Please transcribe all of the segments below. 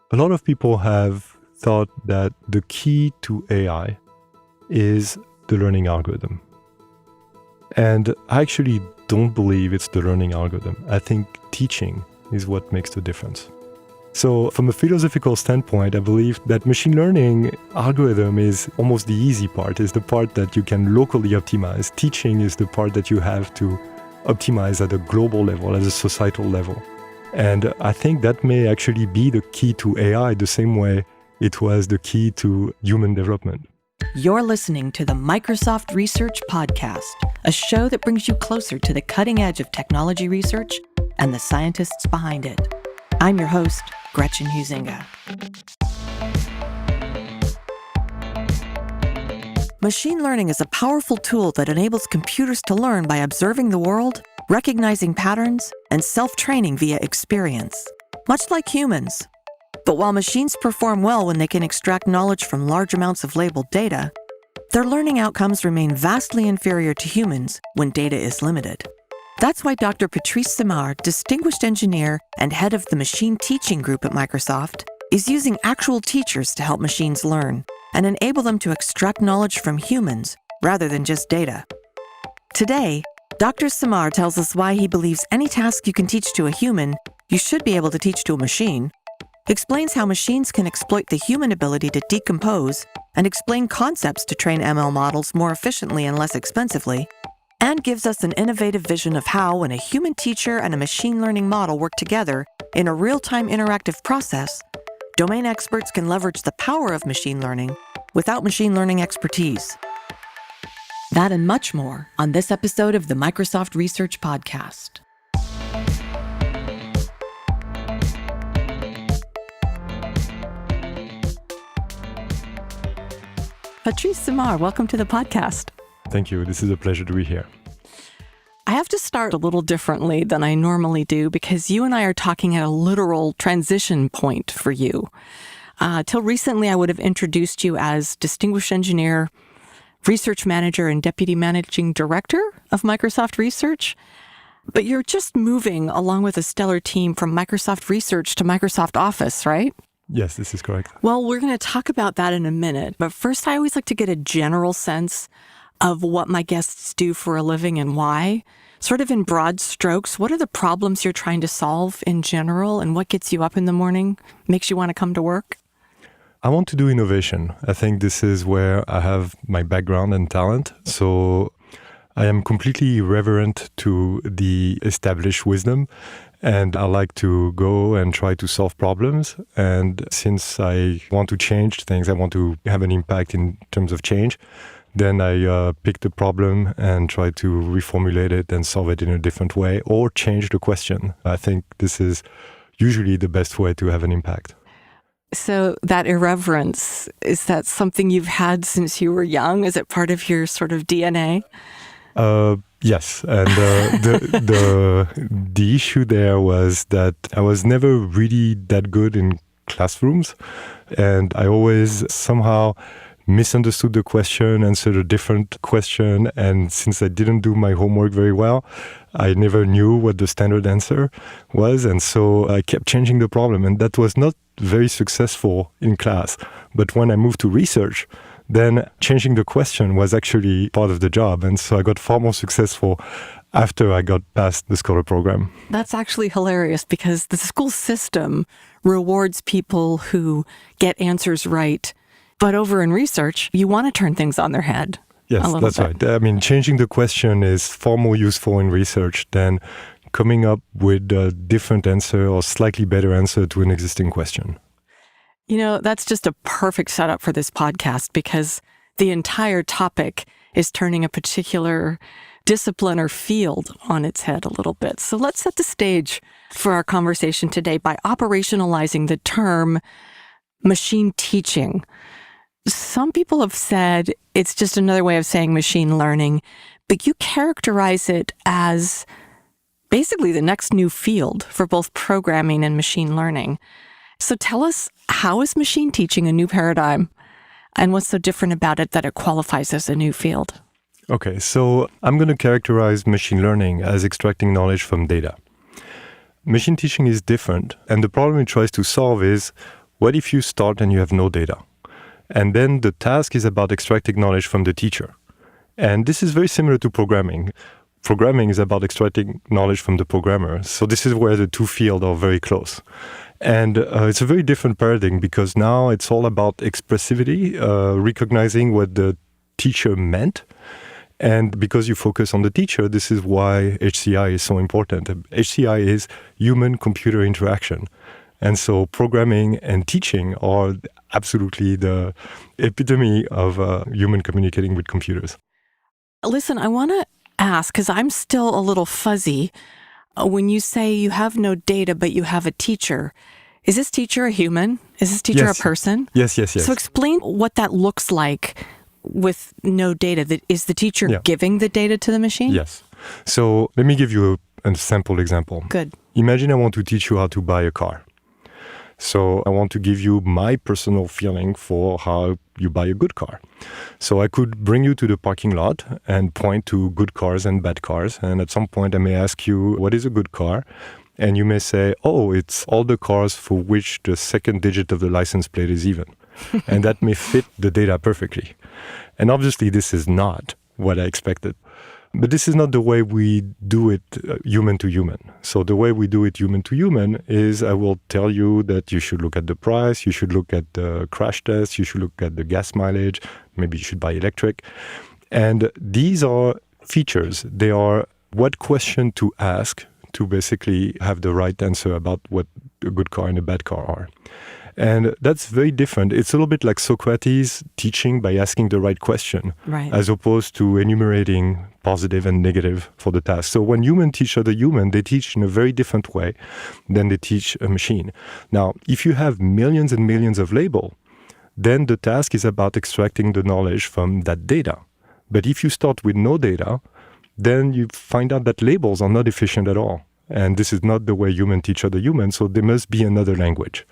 A lot of people have thought that the key to AI is the learning algorithm. And I actually don't believe it's the learning algorithm. I think teaching is what makes the difference. So from a philosophical standpoint, I believe that machine learning algorithm is almost the easy part, is the part that you can locally optimize. Teaching is the part that you have to optimize at a global level, at a societal level. And I think that may actually be the key to AI the same way it was the key to human development. You're listening to the Microsoft Research Podcast, a show that brings you closer to the cutting edge of technology research and the scientists behind it. I'm your host, Gretchen Huizinga. Machine learning is a powerful tool that enables computers to learn by observing the world, recognizing patterns, and self-training via experience, much like humans. But while machines perform well when they can extract knowledge from large amounts of labeled data, their learning outcomes remain vastly inferior to humans when data is limited. That's why Dr. Patrice Simard, distinguished engineer and head of the machine teaching group at Microsoft, is using actual teachers to help machines learn and enable them to extract knowledge from humans rather than just data. Today, Dr. Simard tells us why he believes any task you can teach to a human, you should be able to teach to a machine, explains how machines can exploit the human ability to decompose and explain concepts to train ML models more efficiently and less expensively, and gives us an innovative vision of how, when a human teacher and a machine learning model work together in a real-time interactive process, domain experts can leverage the power of machine learning without machine learning expertise. That and much more on this episode of the Microsoft Research Podcast. Patrice Simard, welcome to the podcast. Thank you. This is a pleasure to be here. I have to start a little differently than I normally do because you and I are talking at a literal transition point for you. Till recently, I would have introduced you as distinguished engineer, research manager, and deputy managing director of Microsoft Research. But you're just moving along with a stellar team from Microsoft Research to Microsoft Office, right? Yes, this is correct. Well, we're going to talk about that in a minute. But first, I always like to get a general sense of what my guests do for a living and why. Sort of in broad strokes, what are the problems you're trying to solve in general, and what gets you up in the morning, makes you want to come to work? I want to do innovation. I think this is where I have my background and talent. So I am completely irreverent to the established wisdom, and I like to go and try to solve problems. And since I want to change things, I want to have an impact in terms of change, then I pick the problem and try to reformulate it and solve it in a different way or change the question. I think this is usually the best way to have an impact. So that irreverence, is that something you've had since you were young? Is it part of your sort of DNA? Yes. And the issue there was that I was never really that good in classrooms. And I always somehow misunderstood the question, answered a different question. And since I didn't do my homework very well, I never knew what the standard answer was. And so I kept changing the problem. And that was not very successful in class. But when I moved to research, then changing the question was actually part of the job. And so I got far more successful after I got past the scholar program. That's actually hilarious because the school system rewards people who get answers right. But over in research, you want to turn things on their head. Yes, that's right. I mean, changing the question is far more useful in research than coming up with a different answer or slightly better answer to an existing question. You know, that's just a perfect setup for this podcast because the entire topic is turning a particular discipline or field on its head a little bit. So let's set the stage for our conversation today by operationalizing the term machine teaching. Some people have said it's just another way of saying machine learning, but you characterize it as basically the next new field for both programming and machine learning. So tell us, how is machine teaching a new paradigm, and what's so different about it that it qualifies as a new field? Okay, so I'm going to characterize machine learning as extracting knowledge from data. Machine teaching is different, and the problem it tries to solve is What if you start and you have no data? And then the task is about extracting knowledge from the teacher. And this is very similar to programming. Programming is about extracting knowledge from the programmer. So this is where the two fields are very close. And it's a very different paradigm because now it's all about expressivity, recognizing what the teacher meant. And because you focus on the teacher, this is why HCI is so important. HCI is human-computer interaction. And so programming and teaching are absolutely the epitome of human communicating with computers. Listen, I want to ask, because I'm still a little fuzzy. When you say you have no data, but you have a teacher, is this teacher a human? Is this teacher a person? Yes. So explain what that looks like with no data. Is the teacher giving the data to the machine? Yes. So let me give you a sample example. Good. Imagine I want to teach you how to buy a car. So I want to give you my personal feeling for how you buy a good car. So I could bring you to the parking lot and point to good cars and bad cars. And at some point I may ask you, what is a good car? And you may say, oh, it's all the cars for which the second digit of the license plate is even. And that may fit the data perfectly. And obviously this is not what I expected. But this is not the way we do it human to human. So the way we do it human to human is I will tell you that you should look at the price, you should look at the crash test, you should look at the gas mileage, maybe you should buy electric. And these are features. They are what question to ask to basically have the right answer about what a good car and a bad car are. And that's very different. It's a little bit like Socrates teaching by asking the right question, as opposed to enumerating positive and negative for the task. So when humans teach other human, they teach in a very different way than they teach a machine. Now, if you have millions and millions of labels, then the task is about extracting the knowledge from that data. But if you start with no data, then you find out that labels are not efficient at all. And this is not the way humans teach other humans, so there must be another language.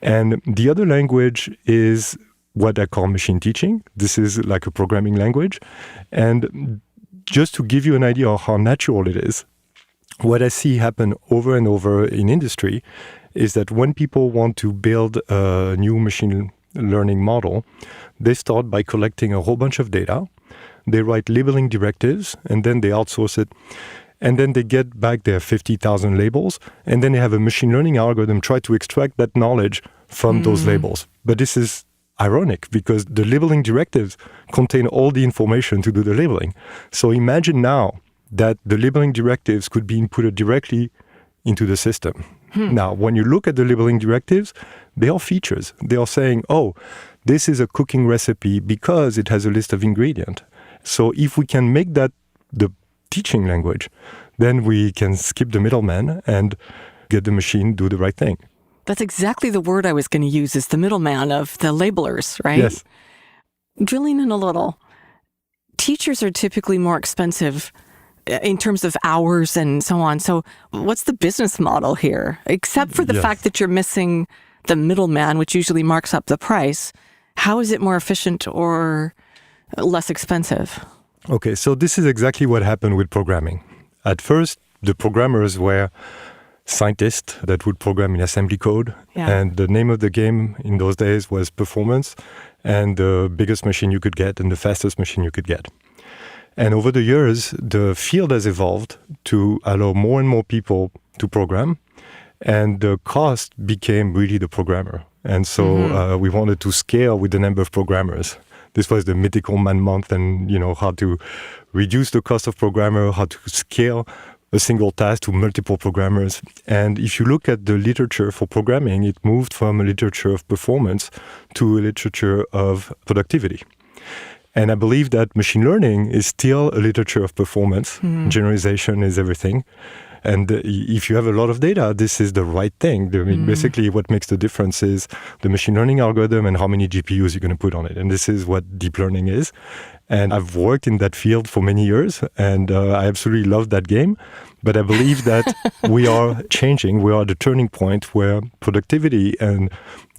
And the other language is what I call machine teaching. This is like a programming language. And just to give you an idea of how natural it is, what I see happen over and over in industry is that when people want to build a new machine learning model, they start by collecting a whole bunch of data. They write labeling directives, and then they outsource it. And then they get back their 50,000 labels, and then they have a machine learning algorithm try to extract that knowledge from those labels. But this is ironic because the labeling directives contain all the information to do the labeling. So imagine now that the labeling directives could be inputted directly into the system. Now, when you look at the labeling directives, they are features. They are saying, oh, this is a cooking recipe because it has a list of ingredients. So if we can make that the teaching language, then we can skip the middleman and get the machine do the right thing. That's exactly the word I was going to use, is the middleman of the labelers, right? Yes. Drilling in a little, teachers are typically more expensive in terms of hours and so on. So what's the business model here? Except for the fact that you're missing the middleman, which usually marks up the price, how is it more efficient or less expensive? Okay, so this is exactly what happened with programming. At first, the programmers were scientists that would program in assembly code. And the name of the game in those days was performance and the biggest machine you could get and the fastest machine you could get. And over the years, the field has evolved to allow more and more people to program. And the cost became really the programmer. And so we wanted to scale with the number of programmers. This was the mythical man month, and how to reduce the cost of programmer, how to scale a single task to multiple programmers. And if you look at the literature for programming, it moved from a literature of performance to a literature of productivity. And I believe that machine learning is still a literature of performance. Generalization is everything. And if you have a lot of data, this is the right thing. I mean, basically what makes the difference is the machine learning algorithm and how many GPUs you're going to put on it. And this is what deep learning is. And I've worked in that field for many years, and I absolutely love that game. But I believe that we are changing. We are at a turning point where productivity and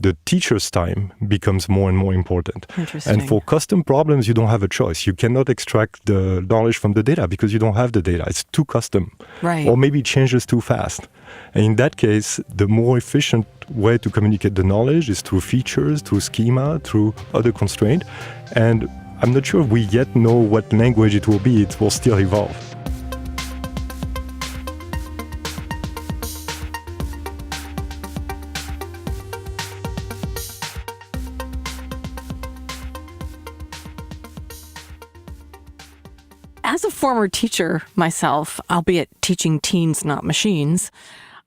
the teacher's time becomes more and more important. Interesting. And for custom problems, you don't have a choice. You cannot extract the knowledge from the data because you don't have the data. It's too custom. Right. Or maybe it changes too fast. And in that case, the more efficient way to communicate the knowledge is through features, through schema, through other constraints. And I'm not sure we yet know what language it will be. It will still evolve. As a former teacher myself, albeit teaching teens, not machines,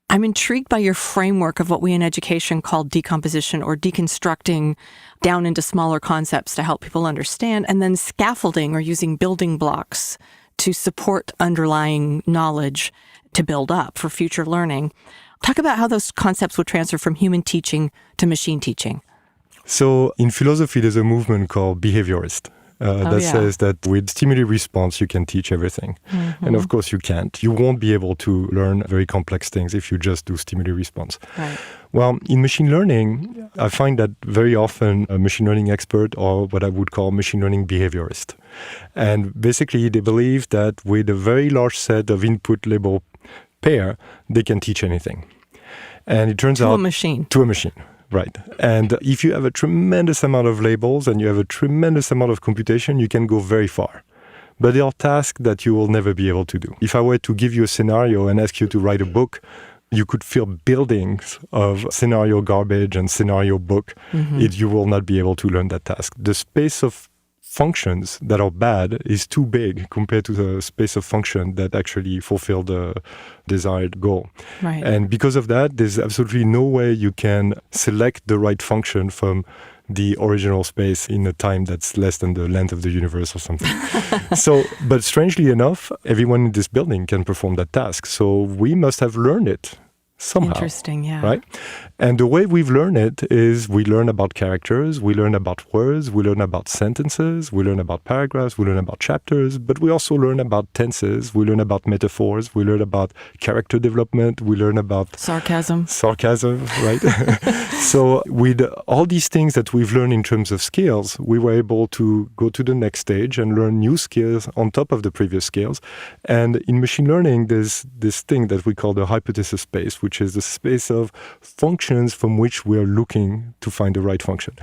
I'm intrigued by your framework of what we in education call decomposition, or deconstructing down into smaller concepts to help people understand, and then scaffolding or using building blocks to support underlying knowledge to build up for future learning. Talk about how those concepts would transfer from human teaching to machine teaching. So in philosophy, there's a movement called behaviorist. Says that with stimuli response, you can teach everything. Mm-hmm. And of course, you can't. You won't be able to learn very complex things if you just do stimuli response. Right. Well, in machine learning, I find that very often a machine learning expert, or what I would call machine learning behaviorist. And basically, they believe that with a very large set of input label pair, they can teach anything. And it turns out... To a machine. Right. And if you have a tremendous amount of labels and you have a tremendous amount of computation, you can go very far. But there are tasks that you will never be able to do. If I were to give you a scenario and ask you to write a book, you could fill buildings of scenario garbage and scenario book. Mm-hmm. You will not be able to learn that task. The space of functions that are bad is too big compared to the space of function that actually fulfill the desired goal. Right. And because of that, there's absolutely no way you can select the right function from the original space in a time that's less than the length of the universe or something. But strangely enough, everyone in this building can perform that task. So we must have learned it somehow. Interesting, yeah. Right? And the way we've learned it is we learn about characters, we learn about words, we learn about sentences, we learn about paragraphs, we learn about chapters, but we also learn about tenses, we learn about metaphors, we learn about character development, we learn about... Sarcasm, right? So with all these things that we've learned in terms of skills, we were able to go to the next stage and learn new skills on top of the previous skills. And in machine learning, there's this thing that we call the hypothesis space, which is the space of functions from which we are looking to find the right function.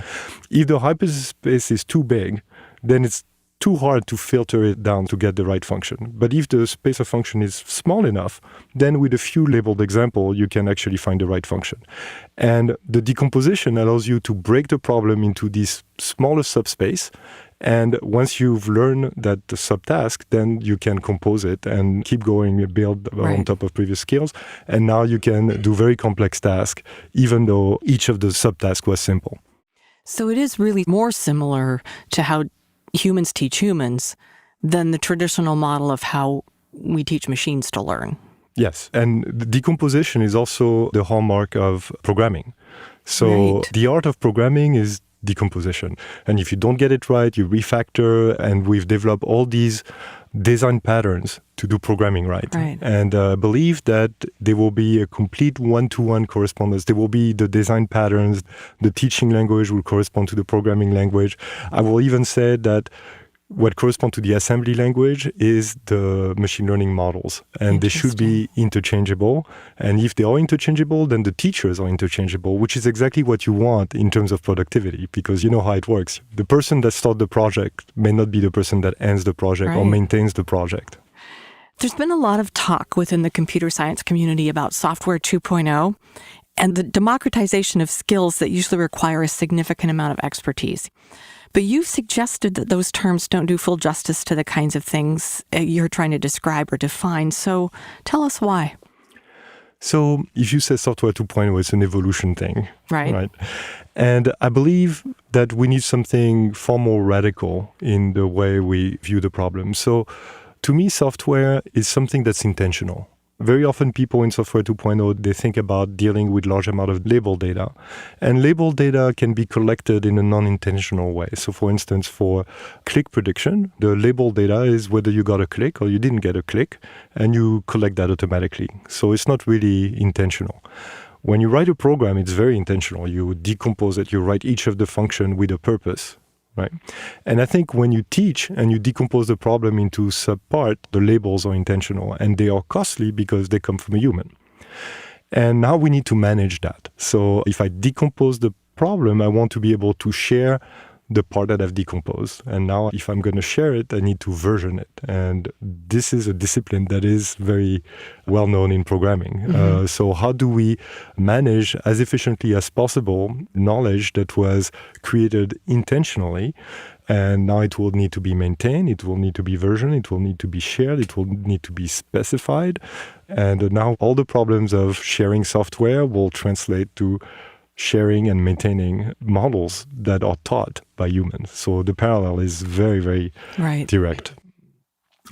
If the hypothesis space is too big, then it's too hard to filter it down to get the right function. But if the space of function is small enough, then with a few labeled examples, you can actually find the right function. And the decomposition allows you to break the problem into this smaller subspace. And once you've learned that the subtask, then you can compose it and keep going, build on top of previous skills. And now you can do very complex tasks, even though each of the subtasks was simple. So it is really more similar to how humans teach humans than the traditional model of how we teach machines to learn. Yes, and the decomposition is also the hallmark of programming. So the art of programming is decomposition. And if you don't get it right, you refactor, and we've developed all these design patterns to do programming right. And believe that there will be a complete one-to-one correspondence. There will be the design patterns, the teaching language will correspond to the programming language. I will even say that what corresponds to the assembly language is the machine learning models, and they should be interchangeable. And if they are interchangeable, then the teachers are interchangeable, which is exactly what you want in terms of productivity, because you know how it works. The person that starts the project may not be the person that ends the project or maintains the project. There's been a lot of talk within the computer science community about software 2.0 and the democratization of skills that usually require a significant amount of expertise. But you've suggested that those terms don't do full justice to the kinds of things you're trying to describe or define. So tell us why. So if you say software 2.0, it's an evolution thing. Right. And I believe that we need something far more radical in the way we view the problem. So to me, software is something that's intentional. Very often people in Software 2.0, they think about dealing with large amount of label data. And label data can be collected in a non-intentional way. So for instance, for click prediction, the label data is whether you got a click or you didn't get a click, and you collect that automatically. So it's not really intentional. When you write a program, it's very intentional. You decompose it, you write each of the function with a purpose. Right. And I think when you teach and you decompose the problem into subpart, the labels are intentional and they are costly because they come from a human. And now we need to manage that. So if I decompose the problem, I want to be able to share the part that I've decomposed. And now if I'm going to share it, I need to version it. And this is a discipline that is very well known in programming. So how do we manage as efficiently as possible knowledge that was created intentionally? And now it will need to be maintained, it will need to be versioned, it will need to be shared, it will need to be specified. And now all the problems of sharing software will translate to sharing and maintaining models that are taught by humans. So the parallel is very, very direct.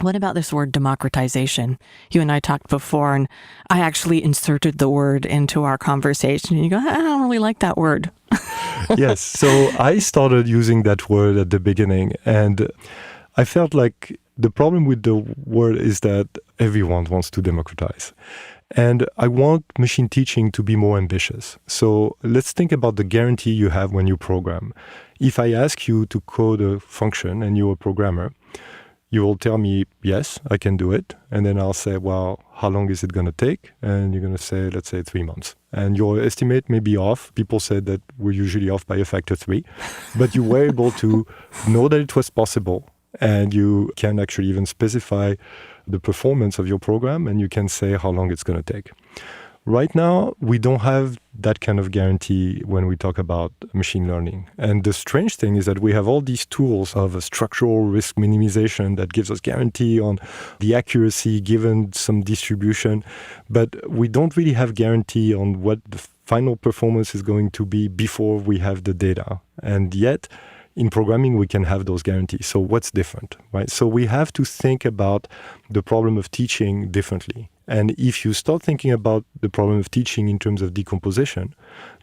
What about this word democratization? You and I talked before, and I actually inserted the word into our conversation. And you go, I don't really like that word. Yes. So I started using that word at the beginning, and I felt like the problem with the word is that everyone wants to democratize. And I want machine teaching to be more ambitious. So let's think about the guarantee you have when you program. If I ask you to code a function and you're a programmer, you will tell me, yes, I can do it. And then I'll say, well, how long is it going to take? And you're going to say, let's say 3 months. And your estimate may be off. People said that we're usually off by a factor 3. But you were able to know that it was possible. And you can actually even specify the performance of your program, and you can say how long it's going to take. Right now, we don't have that kind of guarantee when we talk about machine learning. And the strange thing is that we have all these tools of a structural risk minimization that gives us guarantee on the accuracy given some distribution, but we don't really have guarantee on what the final performance is going to be before we have the data. And yet, in programming, we can have those guarantees. So what's different, right? So we have to think about the problem of teaching differently. And if you start thinking about the problem of teaching in terms of decomposition,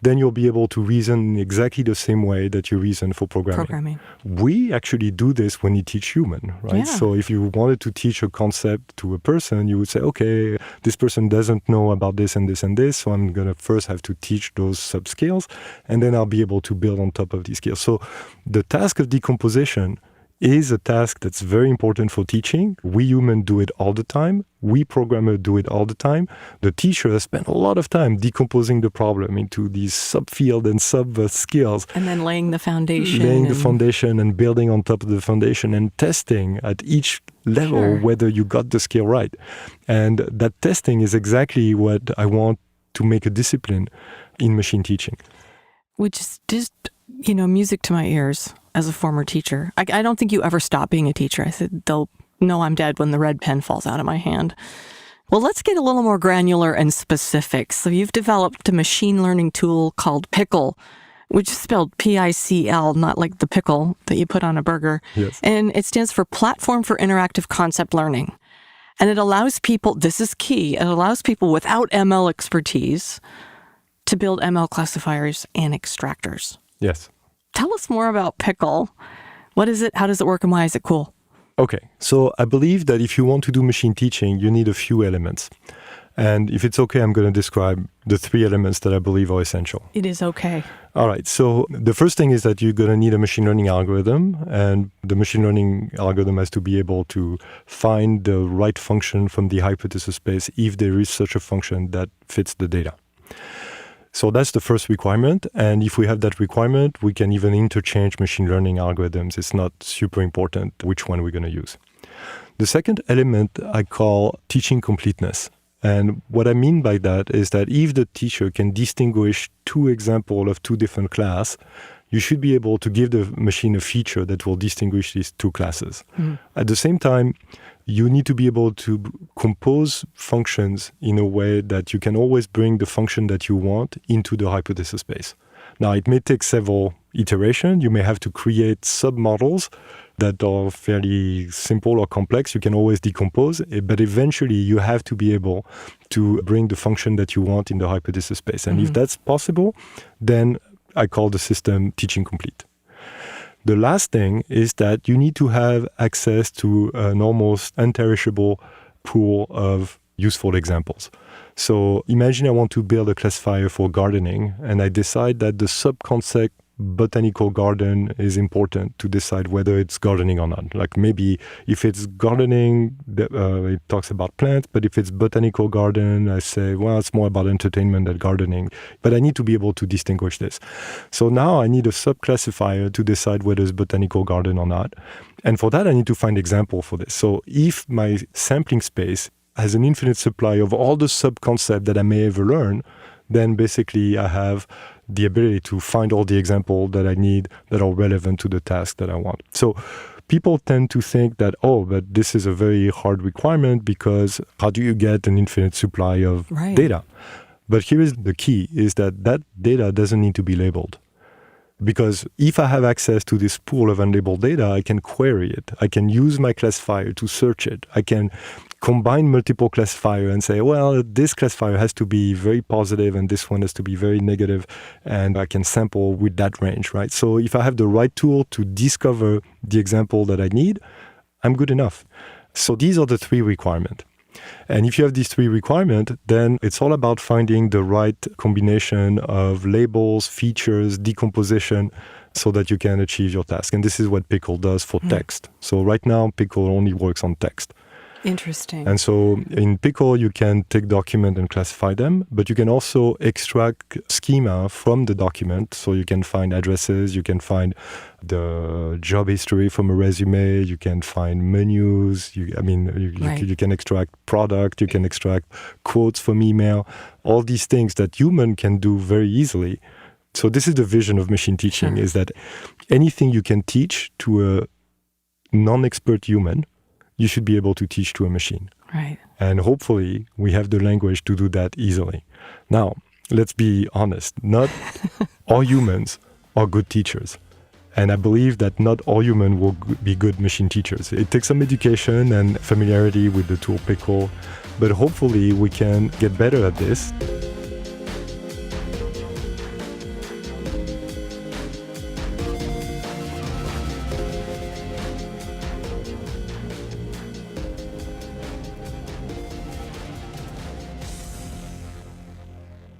then you'll be able to reason in exactly the same way that you reason for programming. We actually do this when you teach human, right? Yeah. So if you wanted to teach a concept to a person, you would say, okay, this person doesn't know about this and this and this, so I'm going to first have to teach those sub-skills, and then I'll be able to build on top of these skills. So the task of decomposition is a task that's very important for teaching. We humans do it all the time. We programmers do it all the time. The teacher spend a lot of time decomposing the problem into these subfield and sub-skills. And then laying the foundation. Laying the foundation and building on top of the foundation and testing at each level whether you got the skill right. And that testing is exactly what I want to make a discipline in machine teaching. Which is just, music to my ears. As a former teacher, I don't think you ever stop being a teacher. I said, they'll know I'm dead when the red pen falls out of my hand. Well, let's get a little more granular and specific. So you've developed a machine learning tool called Pickle, which is spelled P-I-C-L, not like the pickle that you put on a burger. Yes. And it stands for Platform for Interactive Concept Learning. And it allows people, this is key, it allows people without ML expertise to build ML classifiers and extractors. Yes. Tell us more about Pickle. What is it? How does it work? And why is it cool? Okay. So I believe that if you want to do machine teaching, you need a few elements. And if it's okay, I'm going to describe the 3 elements that I believe are essential. It is okay. All right. So the first thing is that you're going to need a machine learning algorithm. And the machine learning algorithm has to be able to find the right function from the hypothesis space if there is such a function that fits the data. So that's the first requirement. And if we have that requirement, we can even interchange machine learning algorithms. It's not super important which one we're going to use. The second element I call teaching completeness. And what I mean by that is that if the teacher can distinguish 2 examples of 2 different classes, you should be able to give the machine a feature that will distinguish these 2 classes. At the same time, you need to be able to compose functions in a way that you can always bring the function that you want into the hypothesis space. Now, it may take several iterations. You may have to create submodels that are fairly simple or complex. You can always decompose, but eventually you have to be able to bring the function that you want in the hypothesis space. And if that's possible, then I call the system teaching complete. The last thing is that you need to have access to an almost imperishable pool of useful examples. So imagine I want to build a classifier for gardening, and I decide that the subconcept botanical garden is important to decide whether it's gardening or not. Like maybe if it's gardening, it talks about plants, but if it's botanical garden, I say, well, it's more about entertainment than gardening. But I need to be able to distinguish this. So now I need a subclassifier to decide whether it's botanical garden or not. And for that, I need to find example for this. So if my sampling space has an infinite supply of all the sub-concepts that I may ever learn, then basically I have the ability to find all the examples that I need that are relevant to the task that I want. So people tend to think that, oh, but this is a very hard requirement because how do you get an infinite supply of data? But here is the key, is that that data doesn't need to be labeled. Because if I have access to this pool of unlabeled data, I can query it. I can use my classifier to search it. I can combine multiple classifiers and say, well, this classifier has to be very positive and this one has to be very negative, and I can sample with that range, right? So if I have the right tool to discover the example that I need, I'm good enough. So these are the three requirements. And if you have these three requirements, then it's all about finding the right combination of labels, features, decomposition, so that you can achieve your task. And this is what Pickle does for text. So right now, Pickle only works on text. Interesting. And so in Pickle, you can take document and classify them, but you can also extract schema from the document. So you can find addresses, you can find the job history from a resume, you can find menus, you can extract product, you can extract quotes from email, all these things that human can do very easily. So this is the vision of machine teaching, is that anything you can teach to a non-expert human, you should be able to teach to a machine. Right. And hopefully we have the language to do that easily. Now, let's be honest. Not all humans are good teachers. And I believe that not all humans will be good machine teachers. It takes some education and familiarity with the tool Pickle, but hopefully we can get better at this.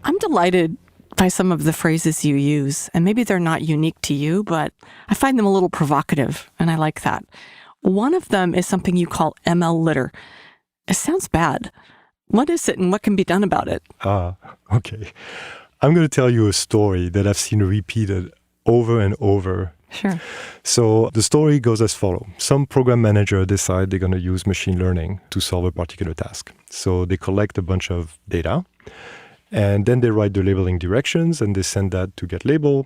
I'm delighted by some of the phrases you use, and maybe they're not unique to you, but I find them a little provocative, and I like that. One of them is something you call ML litter. It sounds bad. What is it and what can be done about it? Okay. I'm going to tell you a story that I've seen repeated over and over. Sure. So the story goes as follows. Some program manager decide they're going to use machine learning to solve a particular task. So they collect a bunch of data, and then they write the labeling directions and they send that to get labeled.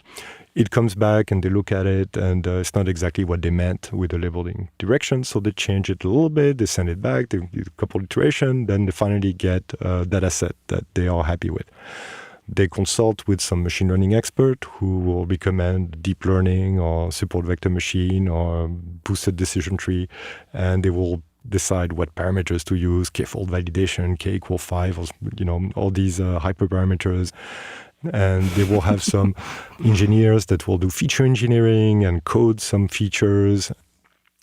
It comes back and they look at it and it's not exactly what they meant with the labeling directions. So they change it a little bit, they send it back, they do a couple of iterations, then they finally get a data set that they are happy with. They consult with some machine learning expert who will recommend deep learning or support vector machine or boosted decision tree, and they will decide what parameters to use, k-fold validation, k equal 5, or, all these hyperparameters. And they will have some engineers that will do feature engineering and code some features.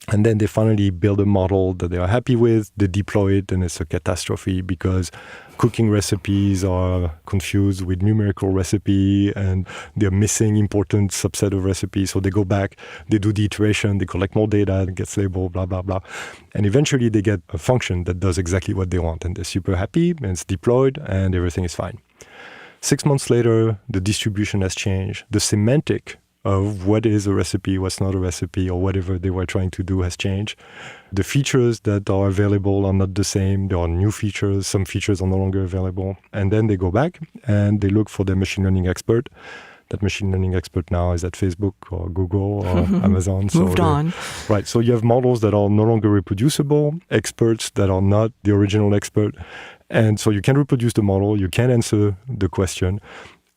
And then they finally build a model that they are happy with. They deploy it, and it's a catastrophe because cooking recipes are confused with numerical recipe, and they're missing important subset of recipes. So they go back, they do the iteration, they collect more data, it gets labeled, blah, blah, blah. And eventually they get a function that does exactly what they want. And they're super happy, and it's deployed, and everything is fine. 6 months later, the distribution has changed. The semantic of what is a recipe, what's not a recipe, or whatever they were trying to do has changed. The features that are available are not the same. There are new features. Some features are no longer available. And then they go back and they look for their machine learning expert. That machine learning expert now is at Facebook or Google or Amazon. Moved on. Right. So you have models that are no longer reproducible, experts that are not the original expert. And so you can reproduce the model, you can answer the question.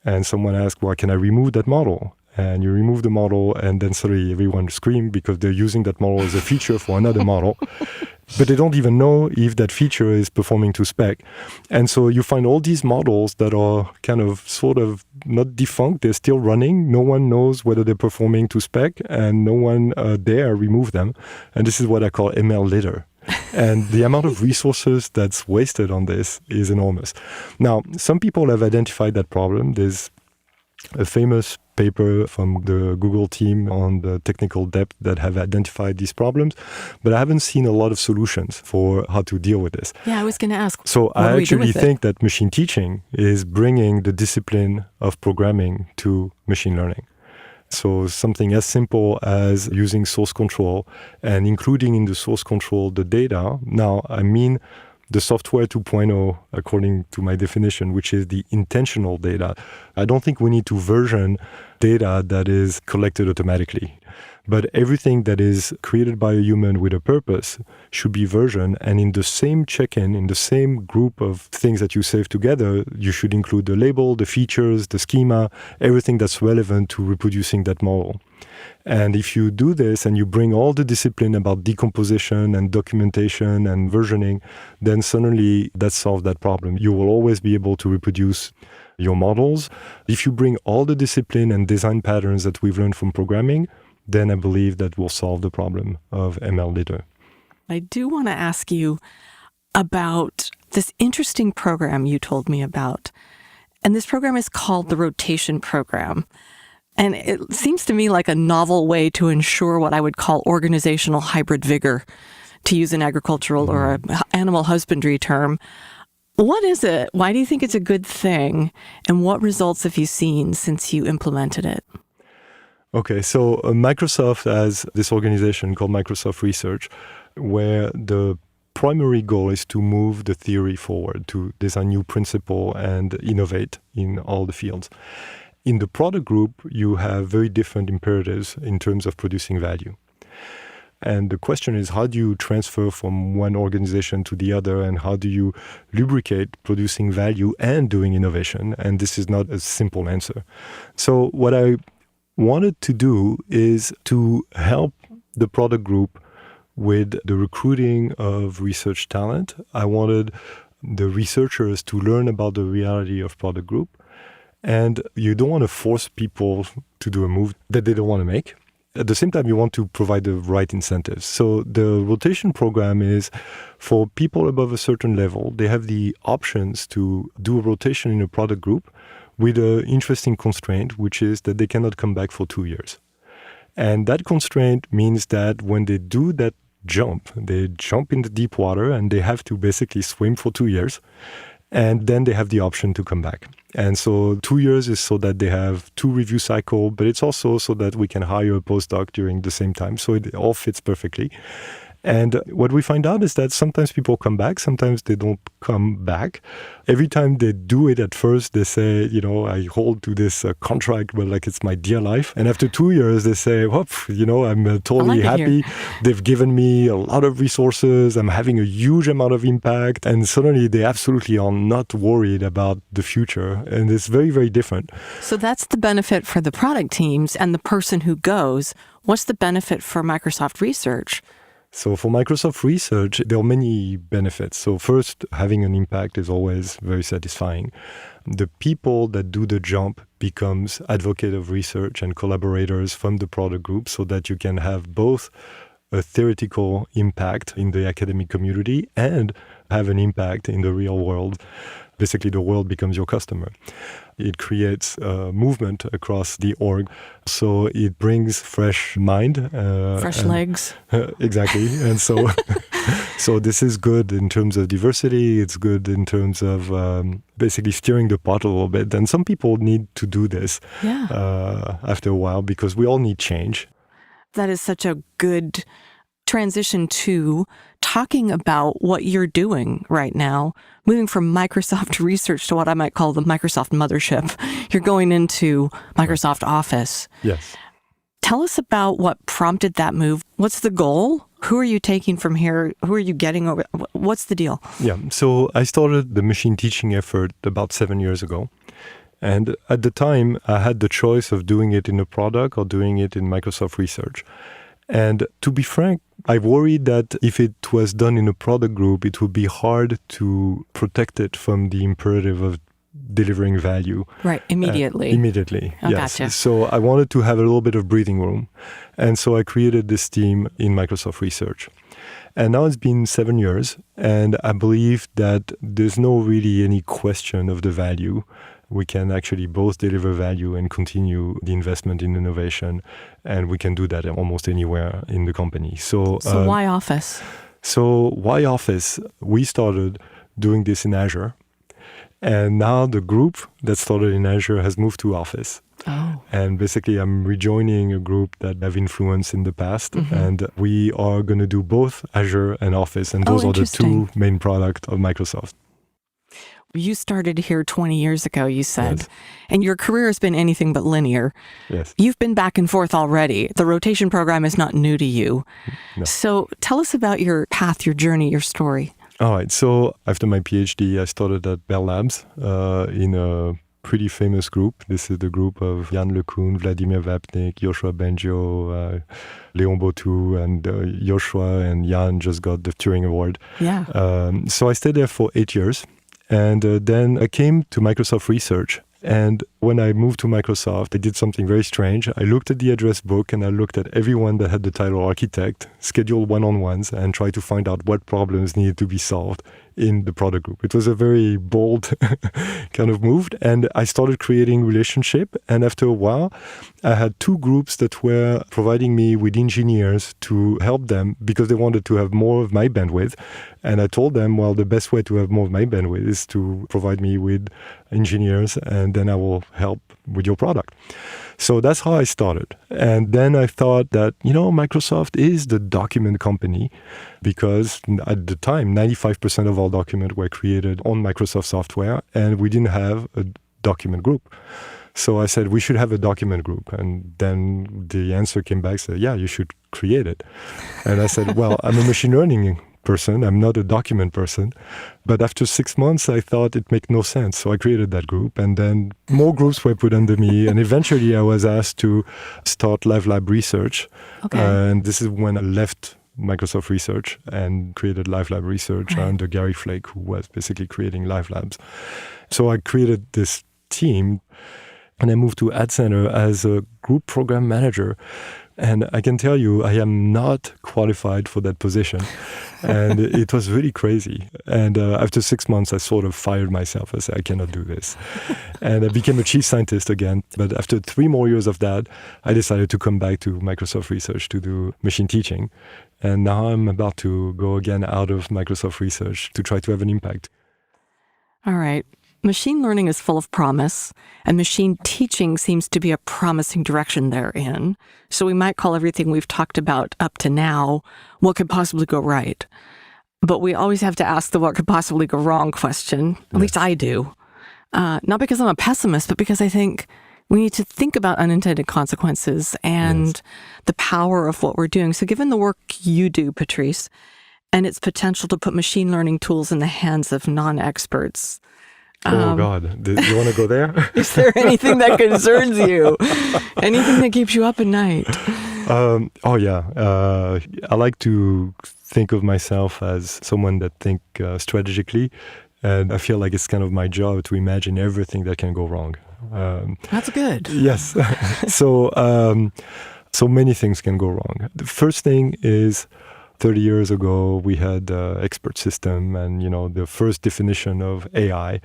and someone asks, well, can I remove that model? And you remove the model, and then suddenly everyone screams because they're using that model as a feature for another model. But they don't even know if that feature is performing to spec. And so you find all these models that are kind of sort of not defunct, they're still running. No one knows whether they're performing to spec, and no one dare remove them. And this is what I call ML litter. And the amount of resources that's wasted on this is enormous. Now, some people have identified that problem. There's a famous paper from the Google team on the technical depth that have identified these problems, but I haven't seen a lot of solutions for how to deal with this. Yeah, I was going to ask. So I actually think that machine teaching is bringing the discipline of programming to machine learning. So something as simple as using source control and including in the source control the data. Now, I mean the software 2.0, according to my definition, which is the intentional data. I don't think we need to version data that is collected automatically. But everything that is created by a human with a purpose should be versioned. And in the same check-in, in the same group of things that you save together, you should include the label, the features, the schema, everything that's relevant to reproducing that model. And if you do this and you bring all the discipline about decomposition and documentation and versioning, then suddenly that solves that problem. You will always be able to reproduce your models. If you bring all the discipline and design patterns that we've learned from programming, then I believe that will solve the problem of ML litter. I do want to ask you about this interesting program you told me about. And this program is called the Rotation Program. And it seems to me like a novel way to ensure what I would call organizational hybrid vigor, to use an agricultural or an animal husbandry term. What is it? Why do you think it's a good thing? And what results have you seen since you implemented it? Okay, so Microsoft has this organization called Microsoft Research, where the primary goal is to move the theory forward, to design new principle and innovate in all the fields. In the product group, you have very different imperatives in terms of producing value. And the question is, how do you transfer from one organization to the other, and how do you lubricate producing value and doing innovation? And this is not a simple answer. So what I wanted to do is to help the product group with the recruiting of research talent. I wanted the researchers to learn about the reality of product group. And you don't want to force people to do a move that they don't want to make. At the same time, you want to provide the right incentives. So the rotation program is for people above a certain level. They have the options to do a rotation in a product group with an interesting constraint, which is that they cannot come back for 2 years. And that constraint means that when they do that jump, they jump in the deep water and they have to basically swim for 2 years. And then they have the option to come back. And so 2 years is so that they have 2 review cycles, but it's also so that we can hire a postdoc during the same time. So it all fits perfectly. And what we find out is that sometimes people come back, sometimes they don't come back. Every time they do it at first, they say, I hold to this contract, but like it's my dear life. And after 2 years, they say, I'm totally happy. They've given me a lot of resources. I'm having a huge amount of impact. And suddenly they absolutely are not worried about the future. And it's very, very different. So that's the benefit for the product teams and the person who goes. What's the benefit for Microsoft Research? So for Microsoft Research, there are many benefits. So first, having an impact is always very satisfying. The people that do the jump becomes advocate of research and collaborators from the product group so that you can have both a theoretical impact in the academic community and have an impact in the real world. Basically, the world becomes your customer. It creates a movement across the org. So it brings fresh mind. Fresh legs. Exactly. And so so this is good in terms of diversity. It's good in terms of basically steering the pot a little bit. And some people need to do this after a while because we all need change. That is such a good transition to talking about what you're doing right now, moving from Microsoft Research to what I might call the Microsoft mothership. You're going into Microsoft Office. Yes. Tell us about what prompted that move. What's the goal? Who are you taking from here? Who are you getting over? What's the deal? Yeah. So I started the machine teaching effort about 7 years ago. And at the time, I had the choice of doing it in a product or doing it in Microsoft Research. And to be frank, I worried that if it was done in a product group, it would be hard to protect it from the imperative of delivering value. Right, immediately. Immediately, Oh, yes. gotcha. So I wanted to have a little bit of breathing room. And so I created this team in Microsoft Research. And now it's been 7 years, and I believe that there's no really any question of the value. We can actually both deliver value and continue the investment in innovation, and we can do that almost anywhere in the company. So why Office? So why Office? We started doing this in Azure, and now the group that started in Azure has moved to Office. Oh. And basically, I'm rejoining a group that have influence in the past, and we are going to do both Azure and Office, and those are the two main products of Microsoft. You started here 20 years ago, you said, Yes. and your career has been anything but linear. Yes. You've been back and forth already. The rotation program is not new to you. No. So tell us about your path, your journey, your story. All right. So after my PhD, I started at Bell Labs in a pretty famous group. This is the group of Jan LeCun, Vladimir Vapnik, Joshua Bengio, Leon Botou, and Joshua and Jan just got the Turing Award. Yeah. So I stayed there for 8 years. And then I came to Microsoft Research. And when I moved to Microsoft, I did something very strange. I looked at the address book and I looked at everyone that had the title architect, scheduled one-on-ones, and tried to find out what problems needed to be solved in the product group. It was a very bold kind of move. And I started creating relationship. And after a while, I had two groups that were providing me with engineers to help them because they wanted to have more of my bandwidth. And I told them, well, the best way to have more of my bandwidth is to provide me with engineers, and then I will help with your product. So that's how I started. And then I thought that, Microsoft is the document company because at the time, 95% of all documents were created on Microsoft software, and we didn't have a document group. So I said, we should have a document group. And then the answer came back, said, yeah, you should create it. And I said, well, I'm a machine learning person. I'm not a document person. But after 6 months, I thought it made no sense. So I created that group. And then more groups were put under me. And eventually I was asked to start Live Lab Research. Okay. And this is when I left Microsoft Research and created Live Lab Research under Gary Flake, who was basically creating Live Labs. So I created this team. And I moved to Ad Center as a group program manager. And I can tell you, I am not qualified for that position. And it was really crazy. And after 6 months, I sort of fired myself. I said, I cannot do this. And I became a chief scientist again. But after 3 more years of that, I decided to come back to Microsoft Research to do machine teaching. And now I'm about to go again out of Microsoft Research to try to have an impact. All right. Machine learning is full of promise, and machine teaching seems to be a promising direction they're in. So we might call everything we've talked about up to now, what could possibly go right? But we always have to ask the what could possibly go wrong question. At least I do. Not because I'm a pessimist, but because I think we need to think about unintended consequences and the power of what we're doing. So given the work you do, Patrice, and its potential to put machine learning tools in the hands of non-experts, Oh, God. Do you want to go there? is there anything that concerns you? Anything that keeps you up at night? I like to think of myself as someone that thinks strategically. And I feel like it's kind of my job to imagine everything that can go wrong. That's good. Yes. So many things can go wrong. The first thing is 30 years ago, we had expert system and, the first definition of AI.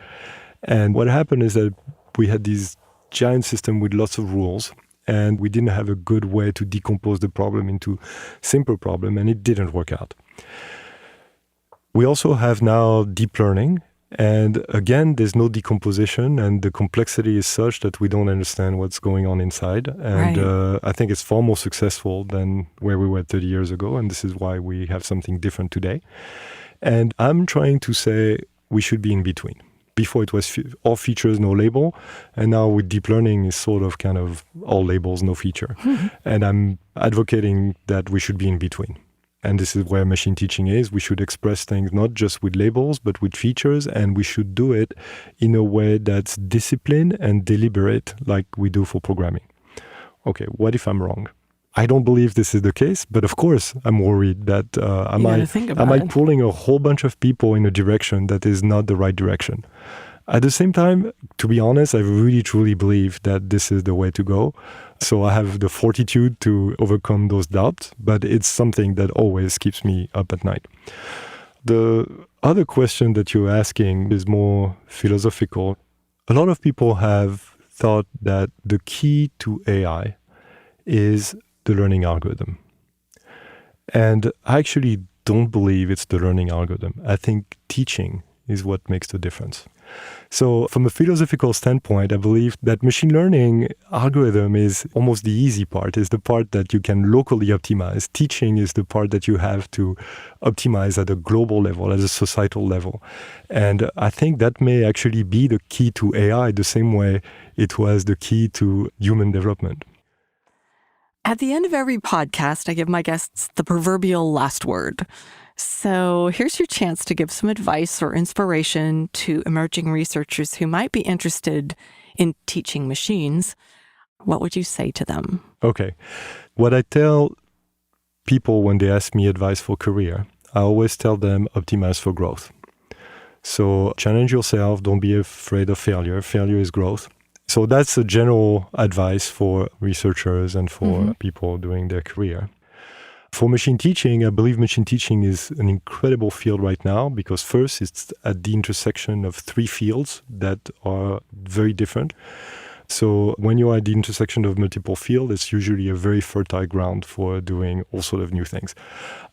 And what happened is that we had these giant system with lots of rules, and we didn't have a good way to decompose the problem into simple problem, and it didn't work out. We also have now deep learning. And again, there's no decomposition, and the complexity is such that we don't understand what's going on inside. And I think it's far more successful than where we were 30 years ago, and this is why we have something different today. And I'm trying to say we should be in between. Before it was all features, no label, and now with deep learning is sort of kind of all labels, no feature. And I'm advocating that we should be in between. And this is where machine teaching is. We should express things not just with labels, but with features, and we should do it in a way that's disciplined and deliberate, like we do for programming. Okay, what if I'm wrong? I don't believe this is the case, but of course, I'm worried that am I pulling a whole bunch of people in a direction that is not the right direction. At the same time, to be honest, I really truly believe that this is the way to go. So I have the fortitude to overcome those doubts, but it's something that always keeps me up at night. The other question that you're asking is more philosophical. A lot of people have thought that the key to AI is the learning algorithm. And I actually don't believe it's the learning algorithm. I think teaching is what makes the difference. So from a philosophical standpoint, I believe that machine learning algorithm is almost the easy part, is the part that you can locally optimize. Teaching is the part that you have to optimize at a global level, at a societal level. And I think that may actually be the key to AI the same way it was the key to human development. At the end of every podcast, I give my guests the proverbial last word. So here's your chance to give some advice or inspiration to emerging researchers who might be interested in teaching machines. What would you say to them? Okay. What I tell people when they ask me advice for career, I always tell them optimize for growth. So challenge yourself. Don't be afraid of failure. Failure is growth. So that's a general advice for researchers and for people doing their career. For machine teaching, I believe machine teaching is an incredible field right now because first, it's at the intersection of three fields that are very different. So when you are at the intersection of multiple fields, it's usually a very fertile ground for doing all sorts of new things.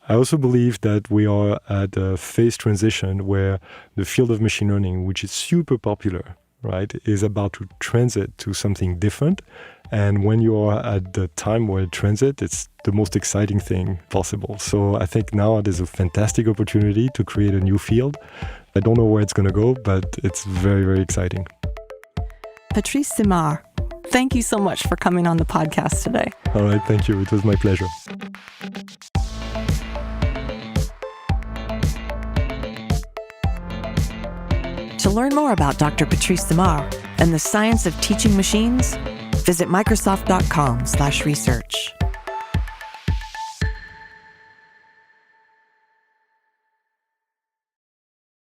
I also believe that we are at a phase transition where the field of machine learning, which is super popular, right, is about to transit to something different. And when you are at the time where it transit, it's the most exciting thing possible. So I think now there's a fantastic opportunity to create a new field. I don't know where it's going to go, but it's very, very exciting. Patrice Simard, thank you so much for coming on the podcast today. All right, thank you. It was my pleasure. To learn more about Dr. Patrice Simard and the science of teaching machines, visit Microsoft.com/research.